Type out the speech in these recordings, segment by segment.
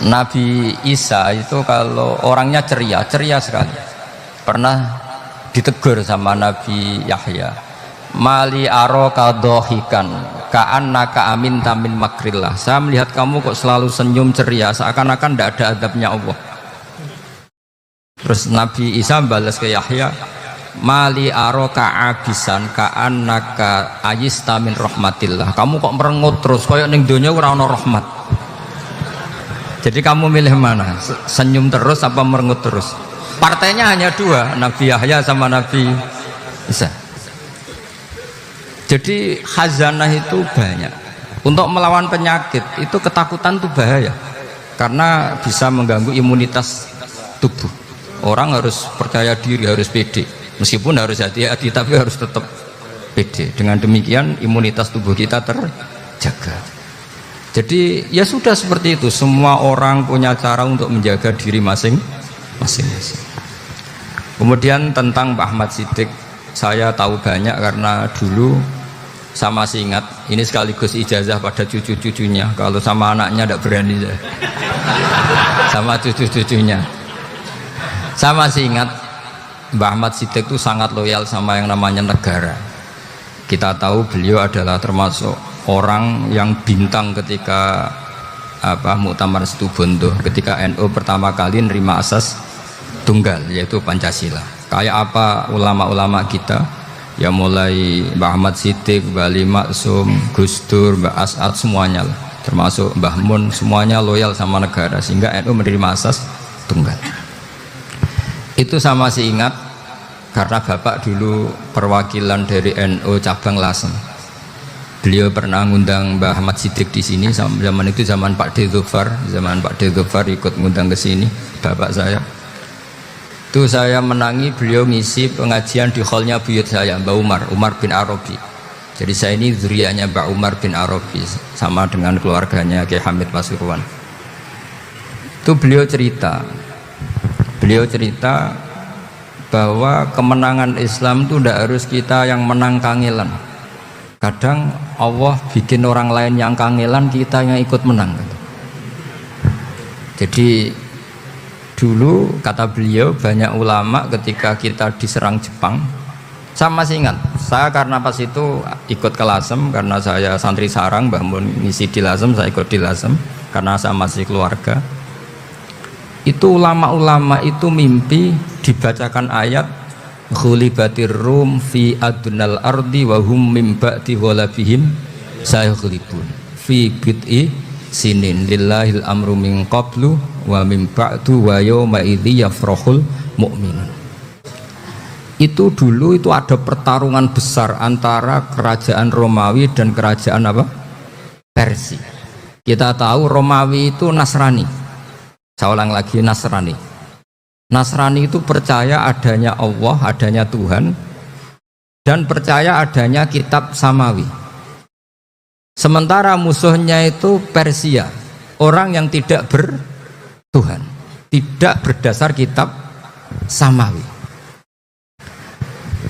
Nabi Isa itu kalau orangnya ceria, ceria sekali. Pernah ditegur sama Nabi Yahya, mali aro kadohikan ka'annaka aminta min makrillah. Saya melihat kamu kok selalu senyum ceria, seakan-akan tidak ada adabnya Allah. Terus Nabi Isa balas ke Yahya, mali aro ka'abisan ka'annaka ayista min rahmatillah. Kamu kok merengut terus, kayak ning donya ora ana rahmat. Jadi kamu milih mana? Senyum terus apa merengut terus? Partainya hanya dua, Nabi Yahya sama Nabi Isa. Jadi khazanah itu banyak. Untuk melawan penyakit itu ketakutan itu bahaya, karena bisa mengganggu imunitas tubuh. Orang harus percaya diri, harus pede. Meskipun harus hati-hati, tapi harus tetap pede. Dengan demikian imunitas tubuh kita terjaga. Jadi ya sudah seperti itu. Semua orang punya cara untuk menjaga diri masing-masing. Kemudian tentang Pak Ahmad Siddiq, saya tahu banyak karena dulu saya masih ingat. Ini sekaligus ijazah pada cucu-cucunya. Kalau sama anaknya tidak berani saya. Sama cucu-cucunya. Saya masih ingat Mbah Ahmad Siddiq itu sangat loyal sama yang namanya negara. Kita tahu beliau adalah termasuk orang yang bintang ketika Muktamar Situbondo, ketika NU pertama kali nerima asas tunggal, yaitu Pancasila. Kayak apa ulama-ulama kita, ya mulai Mbah Ahmad Siddiq, Mbah Ali Maksum, Gus Dur, Mbah As'ad, semuanya lah, termasuk Mbah Mun, semuanya loyal sama negara, sehingga NU menerima asas tunggal. Itu saya masih ingat karena bapak dulu perwakilan dari NU cabang Lasem. Beliau pernah ngundang Mbah Ahmad Siddiq di sini. Zaman itu zaman Pak D. Ghaffar, ikut ngundang ke sini bapak saya. Itu saya menangi beliau ngisi pengajian di hallnya buyut saya, Mbah Umar bin Arabi. Jadi saya ini zuriyahnya Mbah Umar bin Arabi, sama dengan keluarganya Kiai Hamid Pasuruan. Itu beliau cerita bahwa kemenangan Islam itu tidak harus kita yang menang kangelan. Kadang Allah bikin orang lain yang kangelan, kita yang ikut menang. Jadi dulu kata beliau, banyak ulama ketika kita diserang Jepang, saya masih ingat, saya karena pas itu ikut ke Lasem, karena saya santri sarang, Mbah Mun ngisi di Lasem, saya ikut di Lasem karena saya masih keluarga. Itu ulama-ulama itu mimpi dibacakan ayat ghulibatir rum fi adnal ardi wa hum mim ba'di ghalabihim sayaghlibun fi bid'i sinin lillahil amru min qablu wa mim ba'du wa yawma idzi yafrahul mu'minun. Itu dulu itu ada pertarungan besar antara kerajaan Romawi dan kerajaan Persia. Kita tahu Romawi itu Nasrani. Saya ulang lagi, Nasrani itu percaya adanya Allah, adanya Tuhan, dan percaya adanya kitab samawi. Sementara musuhnya itu Persia, orang yang tidak bertuhan, tidak berdasar kitab samawi.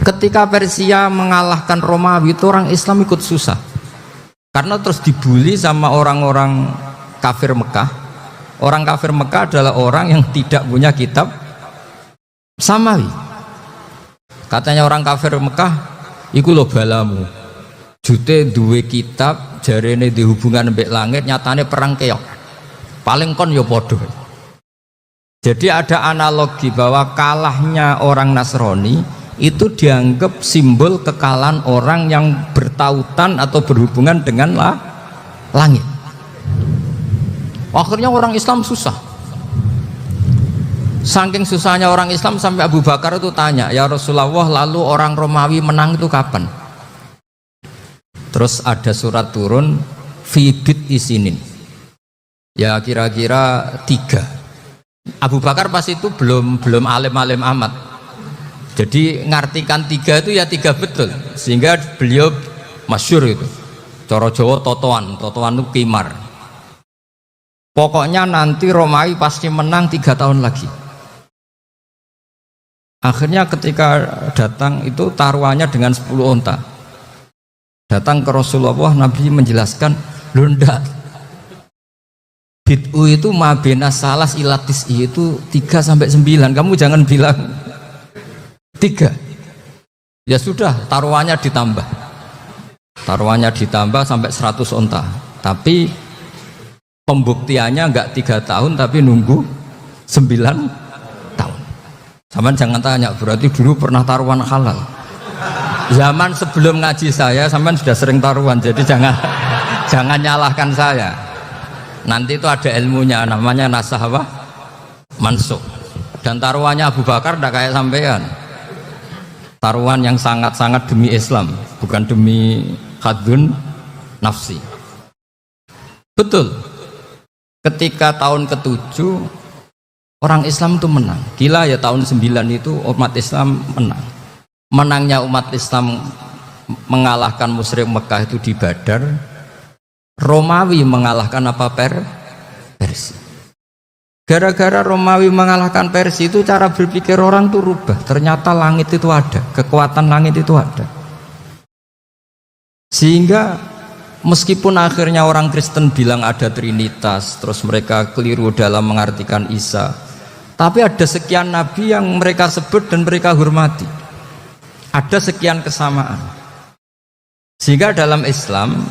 Ketika Persia mengalahkan Romawi, itu orang Islam ikut susah, karena terus dibully sama orang-orang kafir Mekah. Orang kafir Mekah adalah orang yang tidak punya kitab samawi. Katanya orang kafir Mekah, iku lho balamu. Jute duwe kitab, jarene di hubungan mbek langit, nyatane perang keok. Paling kon ya padha. Jadi ada analogi bahwa kalahnya orang Nasrani itu dianggap simbol kekalahan orang yang bertautan atau berhubungan dengan langit. Akhirnya orang Islam susah. Saking susahnya orang Islam sampai Abu Bakar itu tanya, ya Rasulullah, lalu orang Romawi menang itu kapan? Terus ada surat turun fi bid'i sinin. Ya kira-kira 3. Abu Bakar pas itu belum alim-alim amat. Jadi ngartikan 3 itu ya 3 betul. Sehingga beliau masyhur itu. Cara Jawa totoan itu kimar. Pokoknya nanti Romawi pasti menang 3 tahun lagi. Akhirnya ketika datang itu taruhannya dengan 10 onta. Datang ke Rasulullah, Nabi menjelaskan, "Loh ndak. bid'u itu mabena salas ilatis itu 3 sampai 9. Kamu jangan bilang 3. Ya sudah, taruhannya ditambah. Taruhannya ditambah sampai 100 onta. Tapi pembuktiannya enggak 3 tahun tapi nunggu 9 tahun. Sampean jangan tanya, berarti dulu pernah taruhan halal. Zaman sebelum ngaji saya sampean sudah sering taruhan, jadi jangan nyalahkan saya. Nanti itu ada ilmunya, namanya nasah apa? Mansukh. Dan taruhannya Abu Bakar tidak kayak sampean. Taruhan yang sangat-sangat demi Islam, bukan demi hadun nafsi. Betul. Ketika tahun ke-7 orang Islam itu menang. Gila ya, tahun 9 itu umat Islam menang. Menangnya umat Islam mengalahkan musyrik Mekah itu di Badar. Romawi mengalahkan apa? Persia. Gara-gara Romawi mengalahkan Persia itu cara berpikir orang tuh rubah. Ternyata langit itu ada, kekuatan langit itu ada. Sehingga meskipun akhirnya orang Kristen bilang ada Trinitas, terus mereka keliru dalam mengartikan Isa, tapi ada sekian nabi yang mereka sebut dan mereka hormati. Ada sekian kesamaan. Sehingga dalam Islam,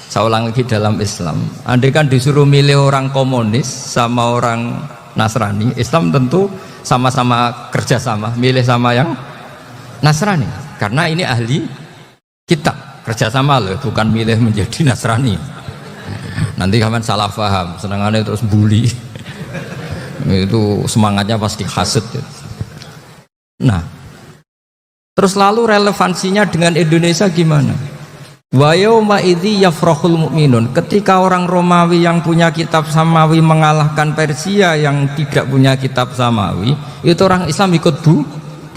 saya ulang lagi, dalam Islam, andai kan disuruh milih orang komunis sama orang Nasrani, Islam tentu sama-sama kerjasama, milih sama yang Nasrani, karena ini ahli kitab, kerjasama loh, bukan milih menjadi Nasrani. Nanti kawan salah paham, senangannya terus bully, itu semangatnya pasti hasad. Nah, terus lalu relevansinya dengan Indonesia gimana? Wa yauma idzi yafrahul mu'minun, ketika orang Romawi yang punya kitab samawi mengalahkan Persia yang tidak punya kitab samawi, itu orang Islam ikut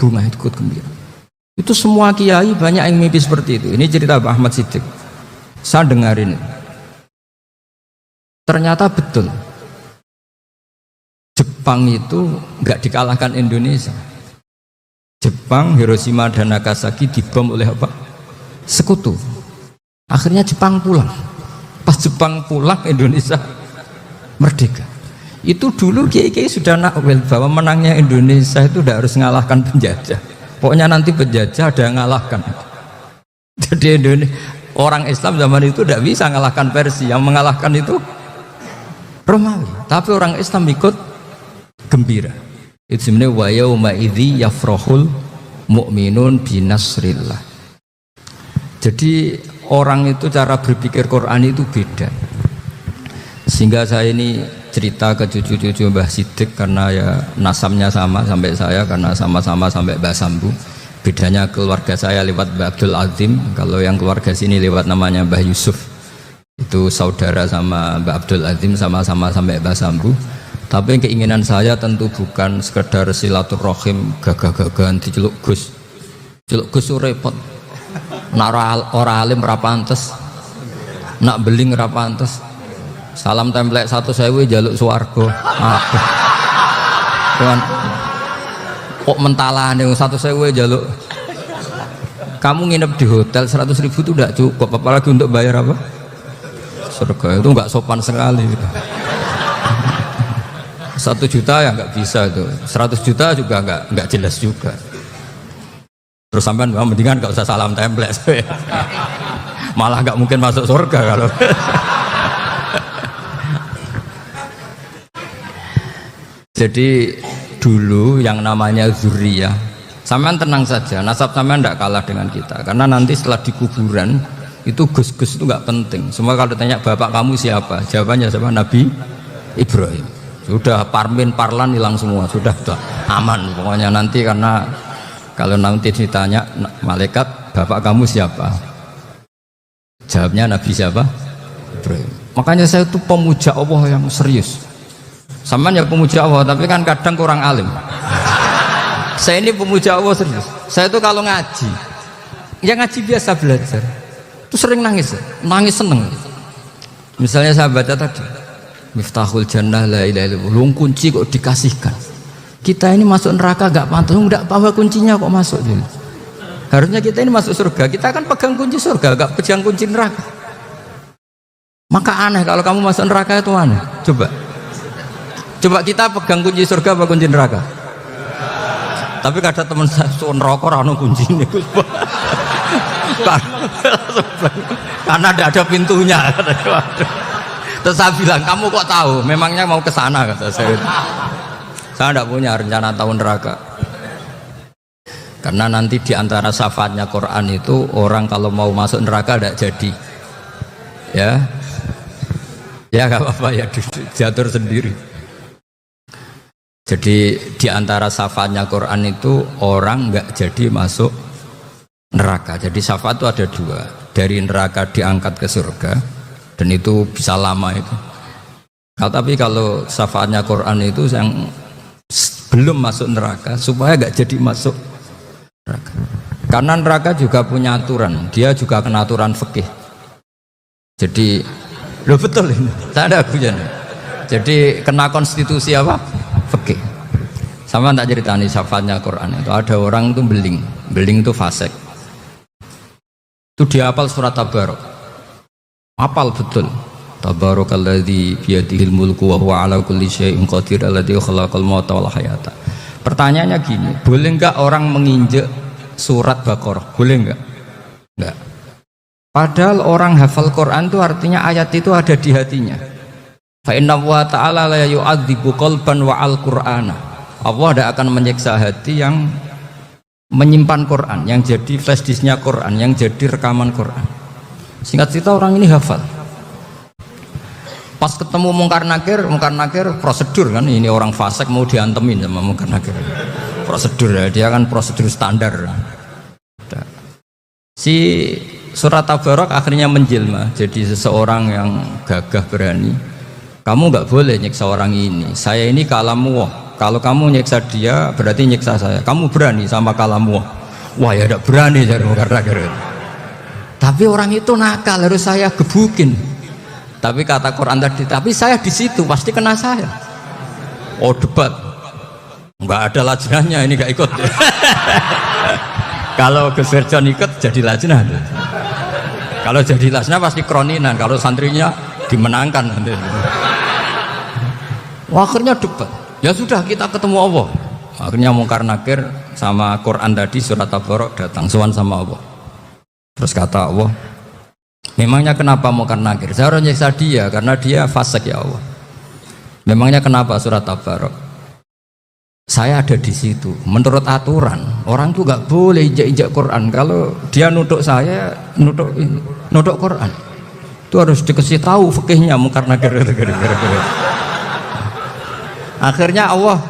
bunga, ikut gembira. Itu semua kiai banyak yang mimpi seperti itu. Ini cerita Pak Ahmad Siddiq, saya dengarin. Ternyata betul, Jepang itu nggak dikalahkan Indonesia. Jepang, Hiroshima dan Nagasaki dibom oleh apa? Sekutu. Akhirnya Jepang pulang. Pas Jepang pulang, Indonesia merdeka. Itu dulu kiai-kiai sudah nakwil bahwa menangnya Indonesia itu tidak harus mengalahkan penjajah. Pokoknya nanti penjajah ada yang mengalahkan. Jadi orang Islam zaman itu tidak bisa mengalahkan Persia. Yang mengalahkan itu Romawi. Tapi orang Islam ikut gembira. Itu sebenarnya wa yauma idzi yafrahul mu'minun binasrillah. Jadi orang itu cara berpikir Quran itu beda. Sehingga saya ini cerita ke cucu-cucu Mbah Siddiq karena ya nasabnya sama sampai saya, karena sama-sama sampai Mbah Sambu. Bedanya keluarga saya lewat Mbah Abdul Azim, kalau yang keluarga sini lewat namanya Mbah Yusuf. Itu saudara sama Mbah Abdul Azim, sama-sama sampai Mbah Sambu. Tapi keinginan saya tentu bukan sekedar silaturahim gagah-gagahan diceluk Gus. Celuk Gus repot. Nak ora alim ra pantes, nak beling ra pantes. Salam templek 1.000 jaluk swarga. Aduh. Tuhan. Kok mentalane 1.000 jaluk. Kamu nginep di hotel 100.000 itu tidak cukup, apalagi untuk bayar apa? Surga. Itu enggak sopan sekali. 1 juta ya nggak bisa itu, 100 juta juga nggak jelas juga. Terus sampean mendingan nggak usah salam template, malah nggak mungkin masuk surga kalau. Jadi dulu yang namanya zuriyah, sampean tenang saja, nasab sampean tidak kalah dengan kita, karena nanti setelah di kuburan itu gus-gus itu nggak penting. Semua kalau ditanya bapak kamu siapa, jawabannya siapa? Nabi Ibrahim. Sudah parmin parlan hilang semua, sudah aman pokoknya nanti. Karena kalau nanti ditanya malaikat bapak kamu siapa, jawabnya Nabi siapa? Ibrahim. Makanya saya itu pemuja Allah yang serius. Sampean ya pemuja Allah, tapi kan kadang kurang alim. Saya ini pemuja Allah serius. Saya itu kalau ngaji, ya ngaji biasa belajar, itu sering nangis seneng. Misalnya saya baca tadi Miftahul Jannah la ilaha illallah, kunci kok dikasihkan. Kita ini masuk neraka gak pantas, enggak bawa kuncinya kok masuk. Harusnya kita ini masuk surga, kita kan pegang kunci surga, gak pegang kunci neraka. Maka aneh kalau kamu masuk neraka itu aneh. Coba kita pegang kunci surga apa kunci neraka? Tapi kadang teman saya neraka ora ono kuncine Gus. Karena tidak ada pintunya. Terus saya bilang, kamu kok tahu? Memangnya mau ke sana, kata saya. Saya tidak punya rencana tahu neraka. Karena nanti di antara syafaatnya Quran itu orang kalau mau masuk neraka tidak jadi. Ya nggak apa-apa ya, diatur sendiri. Jadi di antara syafaatnya Quran itu orang nggak jadi masuk neraka. Jadi syafaat itu ada dua, dari neraka diangkat ke surga, dan itu bisa lama itu. Tapi kalau syafaatnya Quran itu yang belum masuk neraka supaya nggak jadi masuk neraka. Karena neraka juga punya aturan, dia juga kena aturan fikih. Jadi lo betul ini, tak ada hujan. Jadi kena konstitusi apa? Fikih. Sama tak ceritani syafaatnya Quran itu ada orang itu beling itu fasik. Itu dia hafal surat Tabarok, hafal betul. Tabarakalladzi biyadihil mulku wa huwa ala kulli syai'in qadir alladzi khalaqal mauta wal hayata. Pertanyaannya gini, boleh enggak orang menginjek surat Baqarah? Boleh enggak? Enggak. Padahal orang hafal Quran itu artinya ayat itu ada di hatinya. Fa inna wa ta'ala la yu'adzibu qalban wa al-Qur'ana. Allah tidak akan menyiksa hati yang menyimpan Quran, yang jadi flash disknya Quran, yang jadi rekaman Quran. Singkat cerita orang ini hafal. Pas ketemu Mungkar Nakir prosedur kan, ini orang fasik mau diantemin sama Mungkar Nakir. Prosedur ya, dia kan prosedur standar. Si surat Tabarok akhirnya menjelma jadi seseorang yang gagah berani. Kamu nggak boleh nyiksa orang ini. Saya ini kalamu. Kalau kamu nyiksa dia berarti nyiksa saya. Kamu berani sama kalamu. Wah ya tidak berani jadi Mungkar Nakir. Tapi orang itu nakal, harus saya gebukin. Tapi kata Quran tadi, tapi saya di situ pasti kena saya. Oh debat, nggak ada lajnahnya, ini nggak ikut. Kalau Gus Firjon ikut jadi lajnah. Kalau jadi lajnah pasti kroninan. Kalau santrinya dimenangkan nanti. Wah, akhirnya debat. Ya sudah kita ketemu Allah. Akhirnya Mungkar Nakir sama Quran tadi surat Tabarok datang sowan sama Allah. Terus kata Allah, memangnya kenapa Mungkar Nakir? Saya harus nyiksa dia karena dia fasik ya Allah. Memangnya kenapa surat Tabarok? Saya ada di situ. Menurut aturan orang tuh nggak boleh injak-injak Quran. Kalau dia nutuk saya, nutuk Quran, itu harus dikasih tahu fikihnya Mungkar Nakir. Akhirnya Allah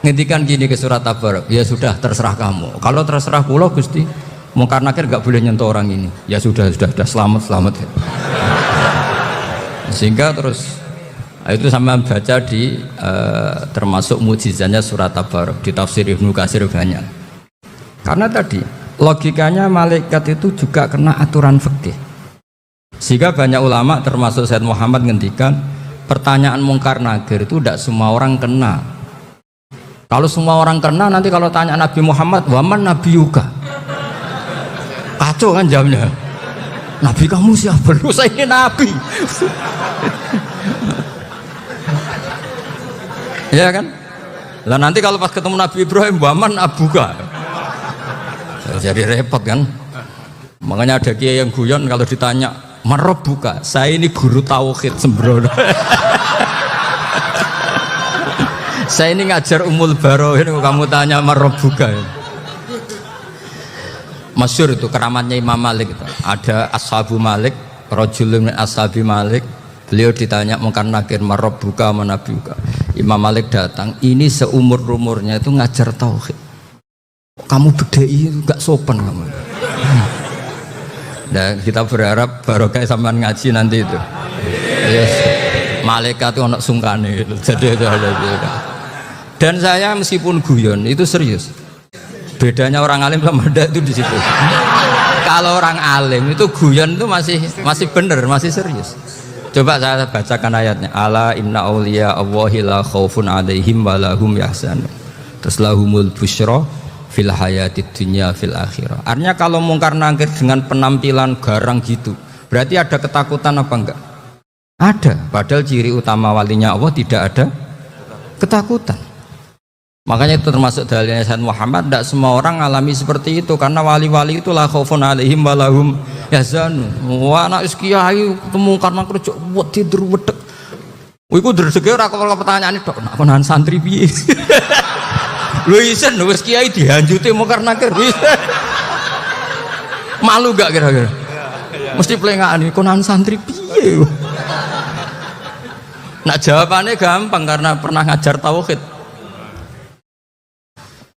ngendikan gini ke surat Tabarok, ya sudah terserah kamu. Kalau terserah pulau Gusti, Mungkar Nakir nggak boleh nyentuh orang ini. Ya sudah selamat. Sehingga terus itu sama baca di termasuk mujizatnya surat Tabarok di tafsir Ibnu Katsir banyak. Karena tadi logikanya malaikat itu juga kena aturan fikih. Sehingga banyak ulama termasuk Said Muhammad ngendikan pertanyaan Mungkar Nakir itu tidak semua orang kena. Kalau semua orang kena nanti kalau tanya Nabi Muhammad, waman nabiyuka? Kacau kan jamnya. Nabi kamu siapa? Lu saya ini nabi. Ya kan? Lah nanti kalau pas ketemu Nabi Ibrahim, waman abuka? Jadi repot kan? Makanya ada kiai yang guyon kalau ditanya, "Marabbuka?" Saya ini guru tauhid sembrono. Saya ini ngajar Ummul Barohin, kamu tanya Marabbuka. Masyhur itu keramatnya Imam Malik itu. Ada Ashabu Malik, rajulun min ashabi Malik. Beliau ditanya Mungkar Nakir, Marabbuka manabiuka. Imam Malik datang, ini seumur-umurnya itu ngajar tauhid. Kamu bedai itu gak sopan kamu. Dan kita berharap barokah sampean ngaji nanti itu. Yes. Malaikat itu anak sungkane itu. Jadi itu ada juga. Dan saya meskipun guyon itu serius. Bedanya orang alim sama ndak itu di situ. Kalau orang alim itu guyon itu masih benar, masih serius. Coba saya bacakan ayatnya. Ala inna auliya Allahi la khaufun alaihim wa lahum yahzanun. Terus lahumul busyra fil hayatid dunya fil akhirah. Artinya kalau Mungkar Nakir dengan penampilan garang gitu, berarti ada ketakutan apa enggak? Ada, padahal ciri utama walinya Allah tidak ada ketakutan. Makanya itu termasuk dalilnya Sayyid Muhammad, tidak semua orang alami seperti itu, karena wali-wali itu la khaufun alaihim wa lahum yahzanun. Wah anak kiai ketemu karena kerja wedi wedek. Iku dreseke ora kok pertanyaan tok, nak konan santri piye? Lho isen wis kiai dihanjuti mau karena kerja. Malu gak kira-kira? Mesti pelengahan konan santri piye? Nak jawabannya gampang karena pernah ngajar tauhid.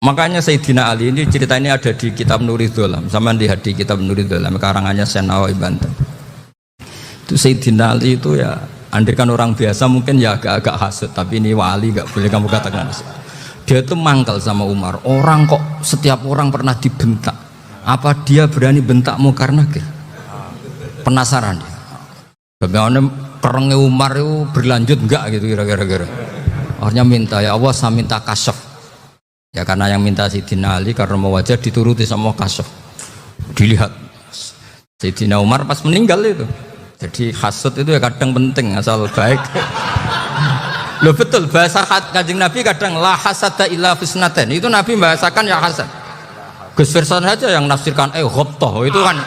Makanya Sayyidina Ali ini cerita ini ada di kitab Nurul Dholam, sama lihat di kitab Nurul Dholam karangannya Syekh Nawawi Banten. Itu Sayyidina Ali itu ya, andai kan orang biasa mungkin ya agak-agak hasut, tapi ini wali gak boleh kamu katakan hasut. Dia itu mangkal sama Umar. Orang kok setiap orang pernah dibentak, apa dia berani bentakmu karena penasaran dia. Bagaimana kerengnya Umar itu berlanjut enggak gitu kira-kira. Akhirnya minta, ya Allah saya minta kasyaf. Ya karena yang minta Sayyidina Ali karena mau wajah dituruti sama kasyaf. Dilihat Sayyidina Umar pas meninggal itu. Jadi hasud itu ya kadang penting asal baik. Loh betul, bahasa Kanjeng Nabi kadang la hasada illa fisnaten. Itu Nabi membahasakan ya hasad. Gus Firson saja yang nafsirkan ghobtoh itu kan.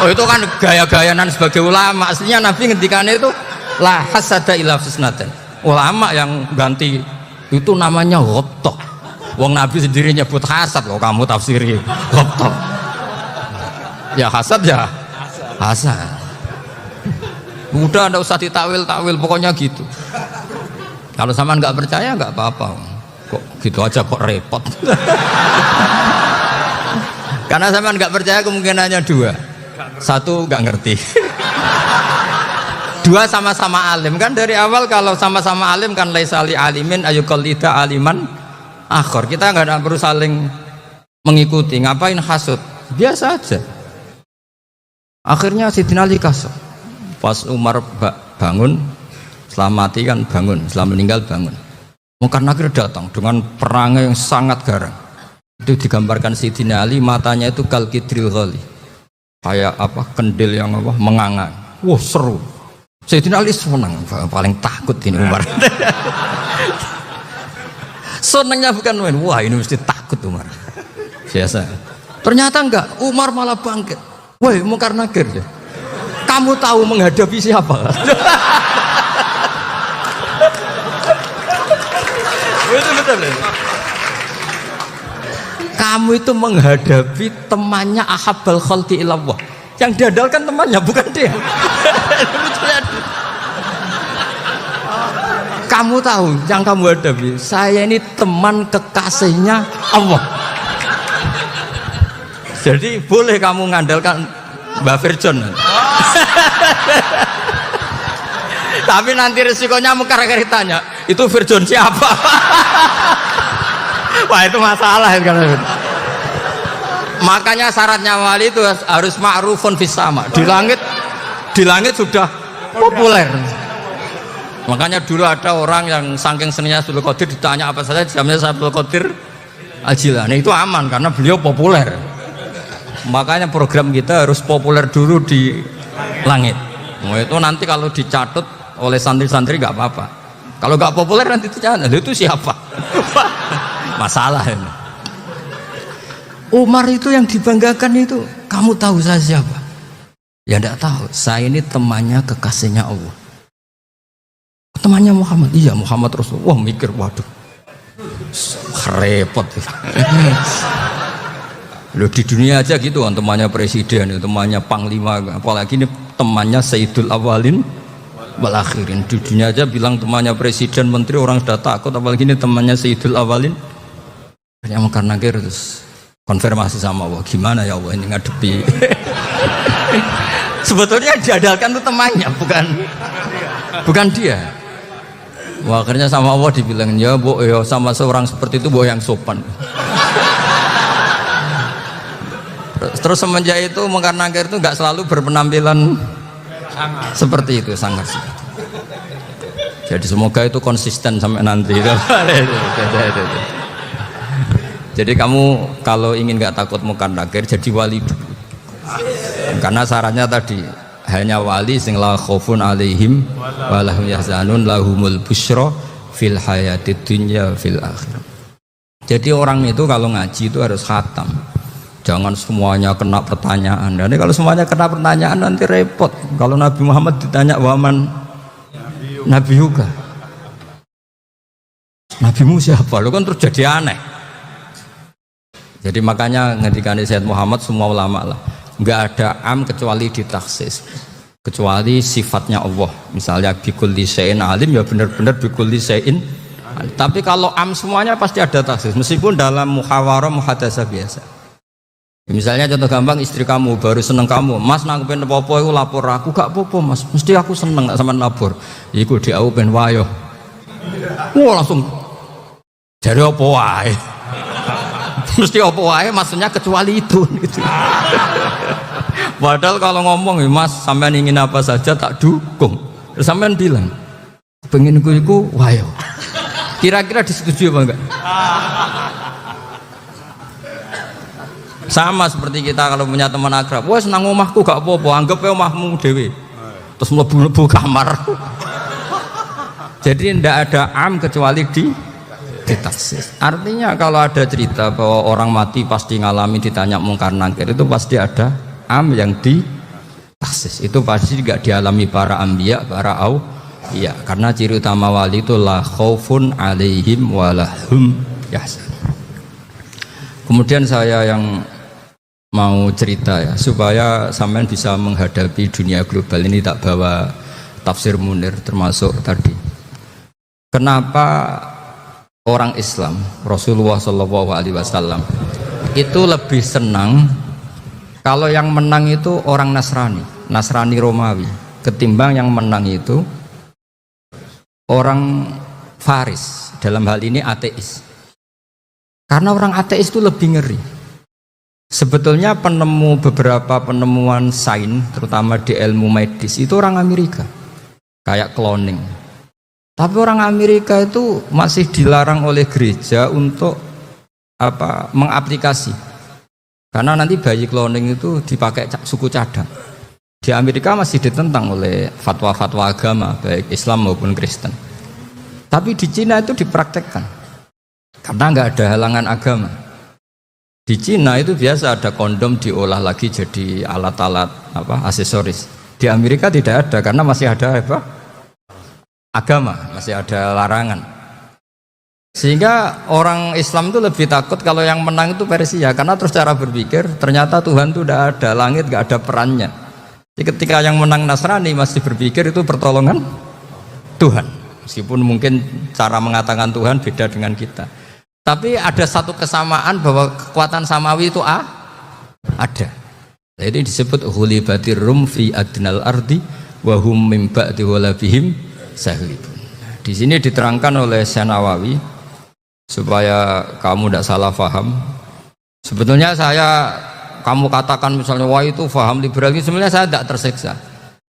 Oh itu kan gaya-gayanan sebagai ulama. Aslinya Nabi ngendikannya itu la hasada illa fisnaten. Ulama yang ganti itu namanya ghobtoh. Wong Nabi sendiri nyebut hasad loh, kamu tafsiri ghobtoh. Ya hasad ya hasad. Udah anda usah ditakwil-takwil, pokoknya gitu. Kalau sama nggak percaya nggak apa-apa. Kok gitu aja kok repot. Karena sama nggak percaya kemungkinannya dua. Satu nggak ngerti. Dua sama-sama alim kan dari awal kalau sama-sama alim kan laisali alimin ayuqallida aliman akhir. Kita nggak perlu saling mengikuti. Ngapain hasud? Biasa aja. Akhirnya Sayyidina Ali kasar. Pas Umar bangun, setelah mati kan bangun, setelah meninggal bangun. Munkar Nakir datang dengan perangai yang sangat garang. Itu digambarkan Sayyidina Ali, matanya itu kalkidril ghali, kayak apa kendil yang apa mengangan. Wah seru. Sayyidina Ali senang, paling takut ini Umar. Senangnya bukan main, wah ini mesti takut Umar. Biasa. Ternyata enggak, Umar malah bangkit. Woi Munkar Nakir, kamu tahu menghadapi siapa? Itu betul. Kamu itu menghadapi temannya ahabbal khalqi ilallah. Yang diandalkan temannya bukan dia. Kamu tahu yang kamu hadapi, saya ini teman kekasihnya Allah. Jadi boleh kamu mengandalkan Mbak Firjon. Tapi nanti resikonya Munkar Nakir tanya, itu Firjon siapa? Wah itu masalah kan. Makanya syaratnya wali itu harus ma'rufun fis sama. Di langit sudah populer. Makanya dulu ada orang yang saking seninya Abdul Qadir ditanya apa saja jamnya Abdul Qadir Al-Jilani itu aman karena beliau populer. Makanya program kita harus populer dulu di langit. Nah, itu nanti kalau dicatut oleh santri-santri nggak apa-apa. Kalau nggak populer nanti dicatat itu siapa? Masalah ini. Umar itu yang dibanggakan itu, kamu tahu saya siapa? Ya tidak tahu. Saya ini temannya kekasihnya Allah. Temannya Muhammad, iya Muhammad Rasulullah. Wah mikir, waduh, repot. Loh di dunia aja gitu kan, temannya presiden, temannya panglima, apalagi ini temannya Sayyidul Awalin wal Akhirin. Di dunia aja bilang temannya presiden, menteri, orang sudah takut, apalagi ini temannya Sayyidul Awalin. Yang Munkar Nakir terus konfirmasi sama Allah, gimana ya Allah ini ngadepi. Sebetulnya diandalkan itu temannya, bukan dia. Wah, akhirnya sama Allah dibilang, ya bu, ya sama seorang seperti itu bu yang sopan. Terus semenjak itu Munkar Nakir itu nggak selalu berpenampilan seperti itu, sangat. Jadi semoga itu konsisten sampai nanti. Jadi kamu kalau ingin nggak takut Munkar Nakir, jadi wali dulu. Karena syaratnya tadi hanya wali sing la khaufun alaihim walahum yahzanun lahumul busyra fil hayatid dunya fil akhirah. Jadi orang itu kalau ngaji itu harus khatam. Jangan semuanya kena pertanyaan. Dan kalau semuanya kena pertanyaan nanti repot. Kalau Nabi Muhammad ditanya waman Nabi juga. Nabimu siapa? Lo kan terus jadi aneh. Jadi makanya ngendikane Sayyid Muhammad semua ulama lah, nggak ada am kecuali ditaksis, kecuali sifatnya Allah. Misalnya bikulli syai'in alim, ya benar-benar bikulli syai'in. Tapi kalau am semuanya pasti ada taksis, meskipun dalam muhawarah muhadasah biasa. Misalnya contoh gampang, istri kamu baru seneng kamu, mas nanggepin apa-apa itu lapor aku, gak apa-apa mas, mesti aku seneng gak sama lapor. Iku di aku ben wayo. Wah langsung dari apa wae. Mesti apa wae maksudnya kecuali itu gitu. Padahal kalau ngomong mas sampean ingin apa saja tak dukung. Terus sampean bilang pengen iku wayo. Kira-kira disetujui apa enggak? Sama seperti kita kalau punya teman akrab, wah senang omahku gak apa-apa, anggap ya omahmu dewe. Terus mlebu-mlebu kamar. Jadi tidak ada am kecuali ditaksis. Artinya kalau ada cerita bahwa orang mati pasti ngalami ditanya mungkar nangkir, itu pasti ada am yang ditaksis. Itu pasti tidak dialami para ambiya, para auliya. Karena ciri utama wali itu la khaufun alaihim walahum yahzanun. Kemudian saya yang mau cerita ya, supaya sampean bisa menghadapi dunia global ini, tak bawa tafsir Munir termasuk tadi. Kenapa orang Islam, Rasulullah SAW itu lebih senang kalau yang menang itu orang Nasrani Romawi, ketimbang yang menang itu orang Faris, dalam hal ini ateis. Karena orang ateis itu lebih ngeri. Sebetulnya beberapa penemuan sains, terutama di ilmu medis, itu orang Amerika, kayak cloning. Tapi orang Amerika itu masih dilarang oleh gereja untuk mengaplikasi. Karena nanti bayi cloning itu dipakai suku cadang. Di Amerika masih ditentang oleh fatwa-fatwa agama, baik Islam maupun Kristen. Tapi di Cina itu dipraktekkan. Karena nggak ada halangan agama. Di Cina itu biasa ada kondom diolah lagi jadi alat-alat aksesoris. Di Amerika tidak ada karena masih ada agama, masih ada larangan. Sehingga orang Islam itu lebih takut kalau yang menang itu Persia, karena terus cara berpikir ternyata Tuhan itu tidak ada, langit nggak ada perannya. Jadi ketika yang menang Nasrani masih berpikir itu pertolongan Tuhan, meskipun mungkin cara mengatakan Tuhan beda dengan kita. Tapi ada satu kesamaan bahwa kekuatan samawi itu ada. Jadi disebut ghulibatir rum fi adnal ardi wa hum min ba'di ghalabihim sahlibun. Di sini diterangkan oleh Syekh Nawawi supaya kamu tidak salah paham. Sebetulnya kamu katakan misalnya wah itu paham liberal, sebenarnya saya tidak tersiksa.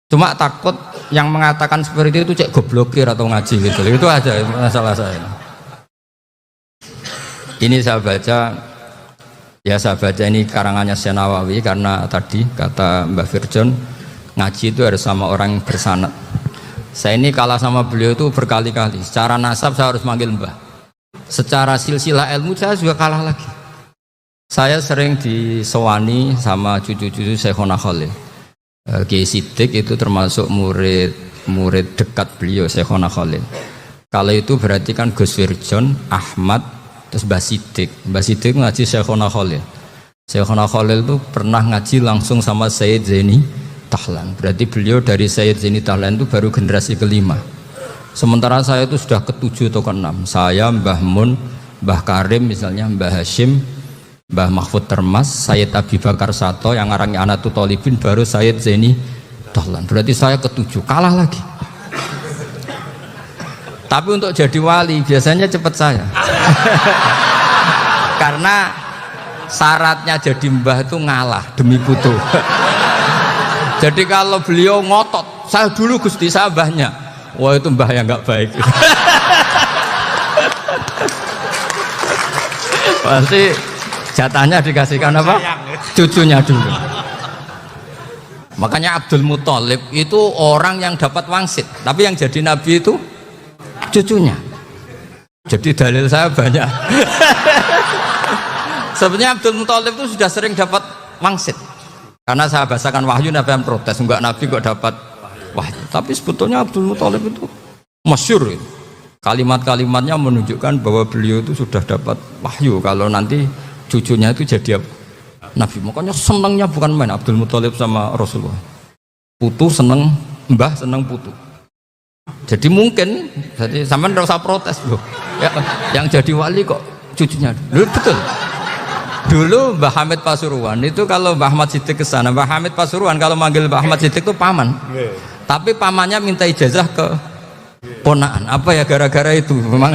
Cuma takut yang mengatakan seperti itu cek goblokir atau ngaji gitu. Itu aja masalah saya. Ini saya baca ini karangannya Syekh Nawawi, karena tadi kata Mbah Firjon ngaji itu harus sama orang yang bersanad. Saya ini kalah sama beliau itu berkali-kali. Secara nasab saya harus manggil Mbah. Secara silsilah ilmu saya juga kalah lagi. Saya sering disewani sama cucu-cucu Syekhona Khalil. Kiai Siddiq itu termasuk murid dekat beliau Syekhona Khalil. Kalau itu berarti kan Gus Firjon, Ahmad, terus Mbah Siddiq ngaji Syekhona Khalil. Syekhona Khalil itu pernah ngaji langsung sama Sayyid Zaini Tahlan. Berarti beliau dari Sayyid Zaini Tahlan itu baru generasi kelima. Sementara saya itu sudah ke-7 atau ke-6. Saya, Mbah Mun, Mbah Karim misalnya, Mbah Hashim, Mbah Mahfud Termas, Sayyid Abi Bakar Sato, yang ngarangnya Anatul Thalibin, baru Sayyid Zaini Tahlan. Berarti saya ke-7, kalah lagi. Tapi untuk jadi wali biasanya cepat saya. Karena syaratnya jadi mbah itu ngalah demi putu. Jadi kalau beliau ngotot, saya dulu Gusti, saya mbahnya. Wah itu mbah yang nggak baik. Pasti jatahnya dikasihkan apa? Cucunya dulu. Makanya Abdul Muthalib itu orang yang dapat wangsit, tapi yang jadi nabi itu cucunya. Jadi dalil saya banyak. Sebenarnya Abdul Muthalib itu sudah sering dapat wangsit. Karena saya bahasakan wahyu, Nabi yang protes, enggak nabi kok dapat wahyu. Tapi sebetulnya Abdul Muthalib itu masyhur. Kalimat-kalimatnya menunjukkan bahwa beliau itu sudah dapat wahyu kalau nanti cucunya itu jadi nabi. Makanya senangnya bukan main Abdul Muthalib sama Rasulullah. Putu seneng mbah, seneng putu. Jadi mungkin, jadi sampean enggak usah protes loh. Ya, yang jadi wali kok cucunya. Loh, betul. Dulu Mbah Hamid Pasuruan itu kalau Mbah Ahmad Siddiq ke sana, Mbah Hamid Pasuruan kalau manggil Mbah Ahmad Siddiq itu paman. Tapi pamannya minta ijazah ke ponaan. Apa ya gara-gara itu memang.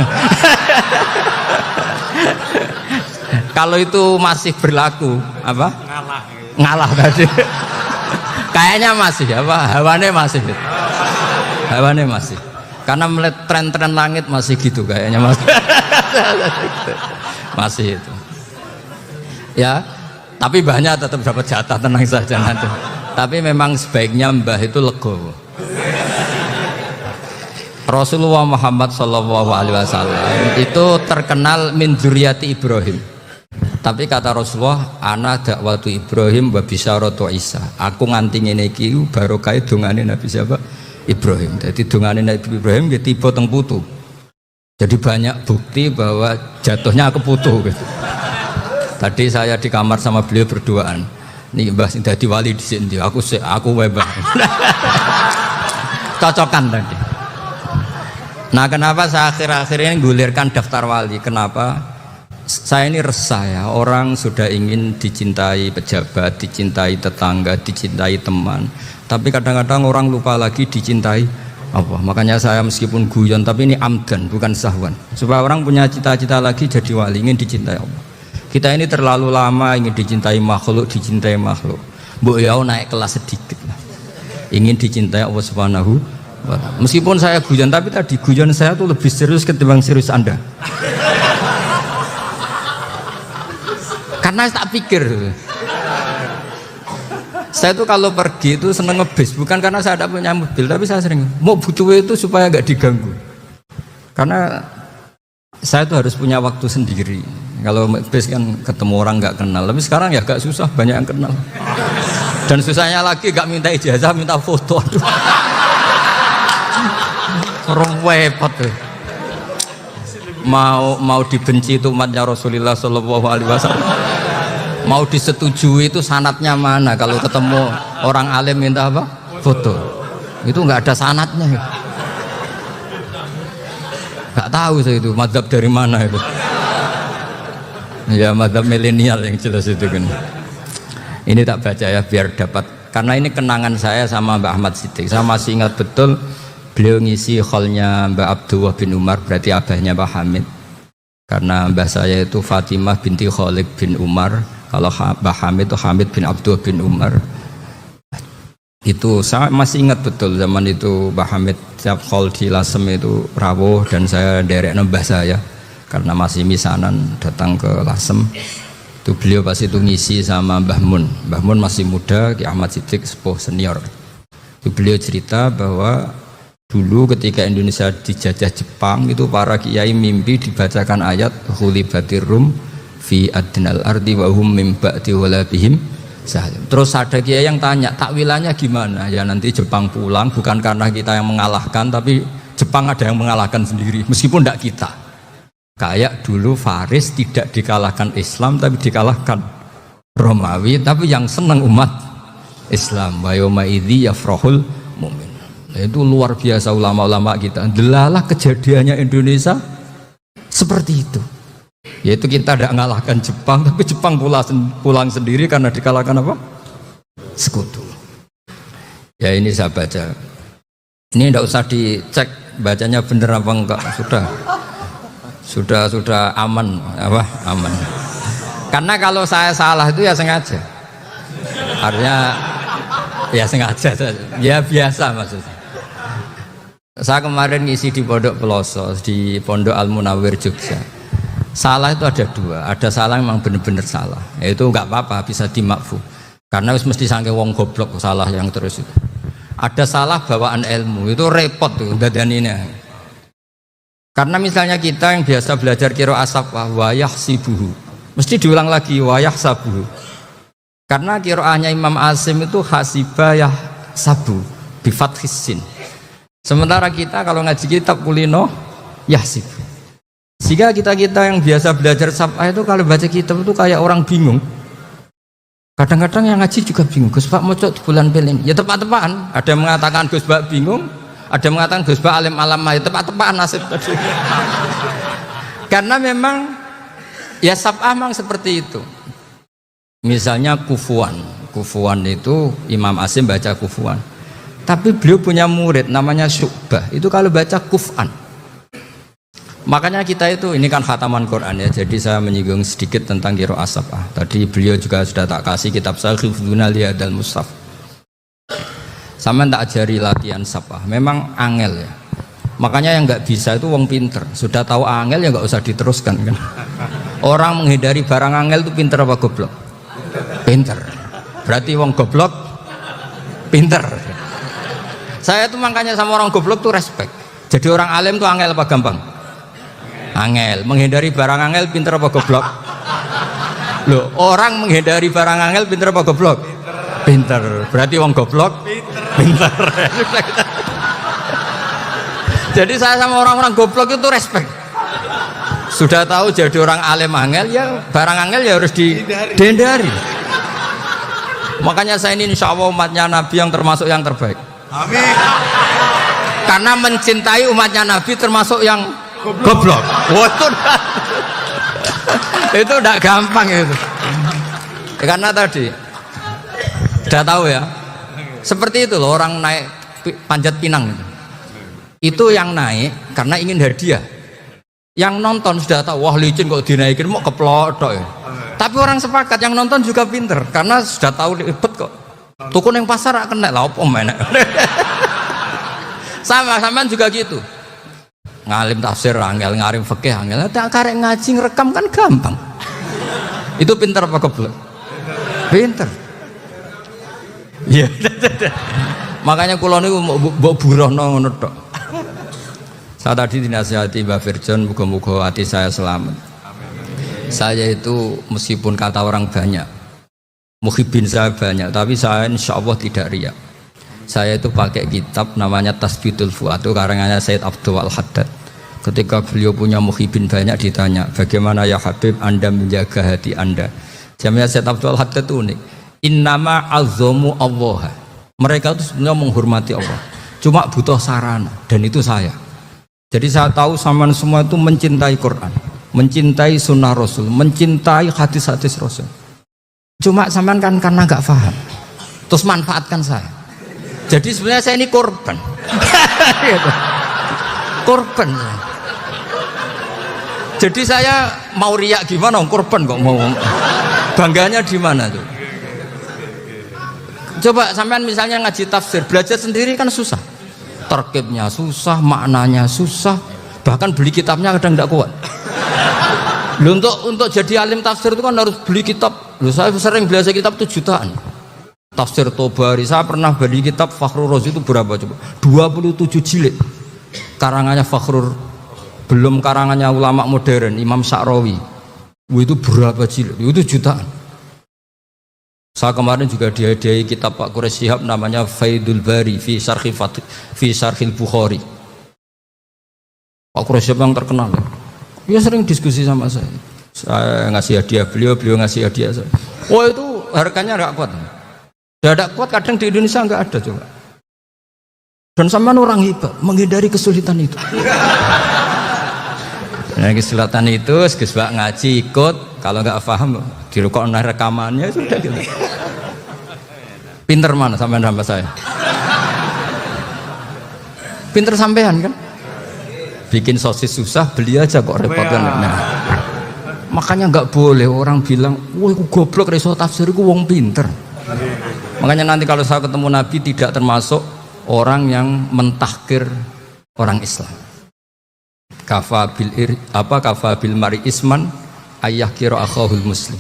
Kalau itu masih berlaku apa? Ngalah tadi. Kayaknya masih apa? Hawane masih. Karena melihat tren-tren langit masih gitu kayaknya masih. Masih itu. Ya, tapi mbahnya tetap dapat jatah, tenang saja nanti. Tapi memang sebaiknya mbah itu legowo. Rasulullah Muhammad SAW itu terkenal min dzurriyyati Ibrahim. Tapi kata Rasulullah, ana dakwatu Ibrahim wa bisyaratu Isa. Aku nganti ngene iki barokah dongane Nabi siapa? Ibrahim. Jadi dongane Nabi Ibrahim nggih tiba teng putu. Jadi banyak bukti bahwa jatuhnya ke putu gitu. Tadi saya di kamar sama beliau berduaan. Nih Mbah sing dadi wali di sini. Aku Mbah. Cocokan tadi. Nah, kenapa saya akhir-akhir ini gulirkan daftar wali? Kenapa? Saya ini resah ya. Orang sudah ingin dicintai pejabat, dicintai tetangga, dicintai teman. Tapi kadang-kadang orang lupa lagi dicintai apa. Makanya saya meskipun guyon, tapi ini amdan, bukan sahwan. Supaya orang punya cita-cita lagi jadi wali, ingin dicintai Allah. Kita ini terlalu lama ingin dicintai makhluk. Mbok ya naik kelas sedikit lah. Ingin dicintai Allah Subhanahu wa ta'ala. Meskipun saya guyon, tapi tadi guyon saya tuh lebih serius ketimbang serius Anda. Karena tak pikir. Saya tuh kalau pergi itu seneng ngebis, bukan karena saya tidak punya mobil, tapi saya sering mau butuh itu supaya nggak diganggu. Karena saya tuh harus punya waktu sendiri. Kalau bis kan ketemu orang nggak kenal, tapi sekarang ya agak susah, banyak yang kenal. Dan susahnya lagi nggak minta ijazah, minta foto. Aduh. Orang repot tuh. Mau dibenci itu umatnya Rasulullah Shallallahu Alaihi Wasallam. Mau disetujui itu sanatnya mana? Kalau ketemu orang alim minta apa? Foto. Itu nggak ada sanatnya. Nggak tahu saya itu mazhab dari mana itu. Ya mazhab milenial yang jelas itu kan. Ini tak baca ya biar dapat, karena ini kenangan saya sama Mbak Ahmad Siddiq. Saya masih ingat betul beliau ngisi kholnya Mbak Abdullah bin Umar, berarti abahnya Mbak Hamid. Karena mbah saya itu Fatimah binti Khalid bin Umar. Kalau Mbak Hamid itu Hamid bin Abdullah bin Umar. Itu saya masih ingat betul zaman itu Mbak Hamid setiap khol di Lasem itu rawuh dan saya derek mbah saya. Karena masih misanan datang ke Lasem itu beliau pas itu ngisi sama Mbah Mun. Mbah Mun masih muda, Ki Ahmad Siddiq sepuh senior. Itu beliau cerita bahwa dulu ketika Indonesia dijajah Jepang itu para kiai mimpi dibacakan ayat khulibatir rum fi adnal ardi wa hum mim ba'di walabihim salim. Terus ada kiai yang tanya takwilannya gimana? Ya nanti Jepang pulang bukan karena kita yang mengalahkan, tapi Jepang ada yang mengalahkan sendiri meskipun tidak kita. Kayak dulu Faris tidak dikalahkan Islam tapi dikalahkan Romawi, tapi yang senang umat Islam. Wa yauma idzi yafrahul mu'min. Itu luar biasa ulama-ulama kita. Delalah kejadiannya Indonesia seperti itu. Yaitu kita tidak mengalahkan Jepang, tapi Jepang pulang sendiri karena dikalahkan apa? Sekutu. Ya ini saya baca. Ini tidak usah dicek bacanya benar apa enggak, sudah aman apa aman. Karena kalau saya salah itu ya sengaja. Artinya ya sengaja saja. Ya biasa maksudnya. Saya kemarin ngisi di Pondok Peloso, di Pondok Al Munawir Jogja. Salah itu ada dua. Ada salah yang memang benar-benar salah. Itu enggak apa-apa, bisa dimakfu. Karena mesti sangke wong goblok salah yang terus itu. Ada salah bawaan ilmu itu repot tuh dadaninya. Karena misalnya kita yang biasa belajar qiraah sabah wa yahsibuhu, mesti diulang lagi wa yahsabuhu. Karena qiraahnya Imam Asim itu hasibah yahsabu bi fathis sin. Sementara kita kalau ngaji kitab kulino yahsib. Sehingga kita-kita yang biasa belajar sabah itu kalau baca kitab itu kayak orang bingung. Kadang-kadang yang ngaji juga bingung. Gus Pak mocok di bulan pelin. Ya tepat-tepatan. Ada yang mengatakan Gus Pak bingung, ada yang mengatakan Gus Pak alim alamah. Ya tepat-tepatan nasib tadi. Karena memang ya sabah memang seperti itu. Misalnya kufuan. Kufuan itu Imam Asim baca kufuan. Tapi beliau punya murid namanya Syu'bah. Itu kalau baca kuf'an. Makanya kita itu, ini kan khataman Quran ya, jadi saya menyinggung sedikit tentang qiraah sabah. Tadi beliau juga sudah tak kasih kitab saya Hifdzuna Lihadal Mushaf. Sama tak ajari latihan sabah, memang angel ya. Makanya yang nggak bisa itu wong pinter, sudah tahu angel ya nggak usah diteruskan kan. Orang menghindari barang angel itu pinter apa goblok? Pinter. Berarti wong goblok pinter. Saya tuh makanya sama orang goblok tuh respect. Jadi orang alim tuh angel apa gampang? Angel. Menghindari barang angel pinter apa goblok? Loh, orang menghindari barang angel pinter apa goblok? Pinter. Berarti wong goblok pinter. Jadi saya sama orang-orang goblok itu respect. Sudah tahu jadi orang alim angel ya barang angel ya harus dihindari. Makanya saya ini insya Allah umatnya Nabi yang termasuk yang terbaik. Amin. Karena mencintai umatnya Nabi termasuk yang goblok. Itu udah gampang itu. Karena tadi udah tahu ya. Seperti itu loh orang naik panjat pinang itu. Itu yang naik karena ingin hadiah. Yang nonton sudah tahu wah licin kok dinaikin mau keplodok ya. Tapi orang sepakat yang nonton juga pinter karena sudah tahu ribet kok. Tukun yang pasar kena lah apa mana. Sama-sama juga gitu. Ngalim tafsir angel, ngalim fikih angel. Tak karek ngaji ngerekam kan gampang. Itu pinter apa goblok? Pinter. Iya. Makanya kula niku mbok burohno ngono tok. Saya tadi dinasihati Mbak Firjon, muga-muga hati saya selamat. Saya itu meskipun kata orang banyak, muhibin saya banyak, tapi saya insya Allah tidak riya. Saya itu pakai kitab namanya Tasbitul Fuad, itu karangannya Said Abdul Al-Haddad. Ketika beliau punya muhibin banyak ditanya, bagaimana ya Habib Anda menjaga hati Anda? Jamnya Said Abdul Al-Haddad itu unik. Innama azzamu Allah. Mereka itu sebenarnya menghormati Allah. Cuma butuh sarana, dan itu saya. Jadi saya tahu sampean semua itu mencintai Quran, mencintai sunnah Rasul, mencintai hadis-hadis Rasul. Cuma sampean kan karena nggak paham, terus manfaatkan saya. Jadi sebenarnya saya ini korban. Korban. Jadi saya mau riak gimana? Korban kok mau. Bangganya di mana tuh? Coba sampean misalnya ngaji tafsir, belajar sendiri kan susah. Terkibnya susah, maknanya susah, bahkan beli kitabnya kadang tidak kuat. Loh, untuk jadi alim tafsir itu kan harus beli kitab. Loh, saya sering belajar kitab itu jutaan. Tafsir Tobari, saya pernah beli kitab Fakhrur Razi itu berapa coba? 27 jilid. Karangannya Fakhrur, belum karangannya ulama modern, Imam Sa'rawi. Itu berapa jilid? Itu jutaan. Saya kemarin juga dihadiahi kitab Pak Quraish Shihab namanya Faidul Bari fi Syarhil Bukhari. Pak Quraish Shihab yang terkenal. Dia sering diskusi sama saya. Saya ngasih hadiah beliau ngasih hadiah saya. Oh itu harganya nggak kuat. Tidak kuat kadang di Indonesia nggak ada coba. Dan sama orang hebat menghindari kesulitan itu. Nah, kesulitan itu sebab ngaji ikut, kalau nggak paham dirukok rekamannya sudah gitu. Pinter mana sampean sama saya? Pinter sampean kan? Bikin sosis susah, beli aja kok repot kan? Nah, makanya nggak boleh orang bilang, wah aku goblok reso tafsir aku wong pinter. Makanya nanti kalau saya ketemu Nabi tidak termasuk orang yang mentahkir orang Islam. Kafa bil mari isman ayah kira akhahul muslim.